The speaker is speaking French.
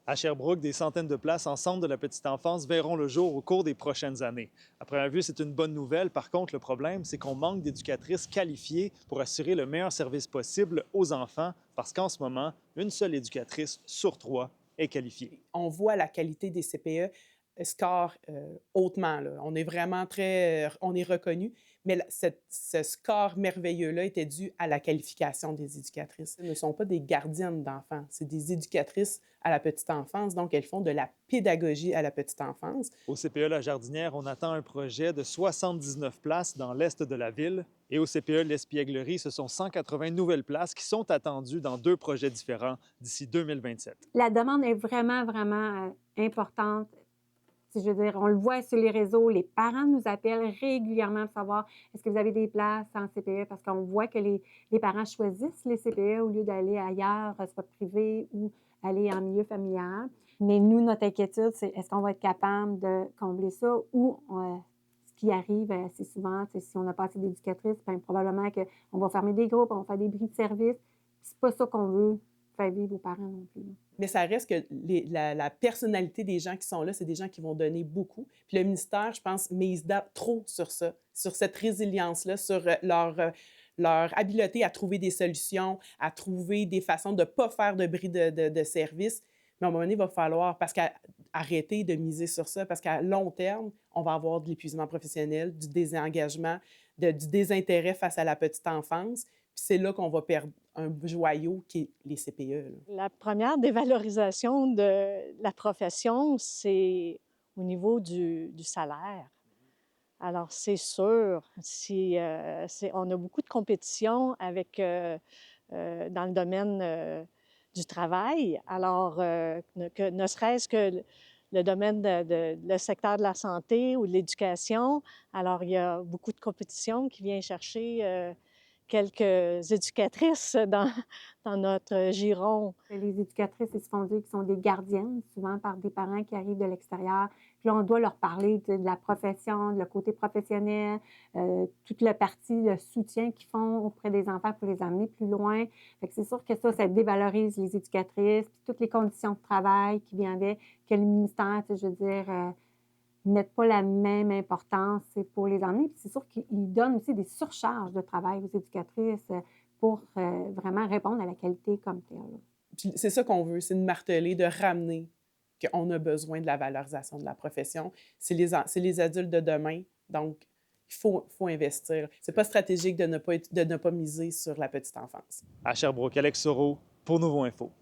À Sherbrooke, des centaines de places en centre de la petite enfance verront le jour au cours des prochaines années. À première vue, c'est une bonne nouvelle. Par contre, le problème, c'est qu'on manque d'éducatrices qualifiées pour assurer le meilleur service possible aux enfants, parce qu'en ce moment, une seule éducatrice sur trois est qualifiée. On voit la qualité des CPE score hautement. Là. On est vraiment très... on est reconnu, mais ce score merveilleux-là était dû à la qualification des éducatrices. Ce ne sont pas des gardiennes d'enfants, c'est des éducatrices à la petite enfance, donc elles font de la pédagogie à la petite enfance. Au CPE La Jardinière, on attend un projet de 79 places dans l'est de la ville. Et au CPE L'Espièglerie, ce sont 180 nouvelles places qui sont attendues dans deux projets différents d'ici 2027. La demande est vraiment importante. Si je veux dire, on le voit sur les réseaux, les parents nous appellent régulièrement pour savoir est-ce que vous avez des places en CPE parce qu'on voit que les parents choisissent les CPE au lieu d'aller ailleurs, soit privé ou aller en milieu familial. Mais nous, notre inquiétude, c'est est-ce qu'on va être capable de combler ça ou ce qui arrive assez souvent, si on n'a pas assez d'éducatrices, bien, probablement qu'on va fermer des groupes, on va faire des bris de service. C'est pas ça qu'on veut faire vivre aux parents non plus. Mais ça reste que la personnalité des gens qui sont là, c'est des gens qui vont donner beaucoup. Puis le ministère, je pense, mise trop sur ça, sur cette résilience-là, sur leur habileté à trouver des solutions, à trouver des façons de ne pas faire de bris de service. Mais à un moment donné, il va falloir, parce qu'arrêter de miser sur ça, parce qu'à long terme, on va avoir de l'épuisement professionnel, du désengagement, du désintérêt face à la petite enfance. Puis c'est là qu'on va perdre un joyau qui est les CPE. Là. La première dévalorisation de la profession, c'est au niveau du salaire. Alors, c'est sûr, si, on a beaucoup de compétition avec, dans le domaine du travail. Alors, ne serait-ce que le domaine le secteur de la santé ou de l'éducation, alors il y a beaucoup de compétition qui vient chercher quelques éducatrices dans notre giron. Les éducatrices, ils se font dire qu'ils sont des gardiennes, souvent par des parents qui arrivent de l'extérieur. Puis là, on doit leur parler de la profession, de le côté professionnel, toute la partie de soutien qu'ils font auprès des enfants pour les amener plus loin. Fait que c'est sûr que ça dévalorise les éducatrices, puis toutes les conditions de travail qui viennent avec, que le ministère, je veux dire, mettent pas la même importance pour les emmener. Puis c'est sûr qu'ils donnent aussi des surcharges de travail aux éducatrices pour vraiment répondre à la qualité comme telle. Puis c'est ça qu'on veut, c'est de marteler, de ramener qu'on a besoin de la valorisation de la profession. C'est les adultes de demain, donc il faut investir. C'est pas stratégique de ne pas miser sur la petite enfance. À Sherbrooke, Alex Soro pour Nouveau Info.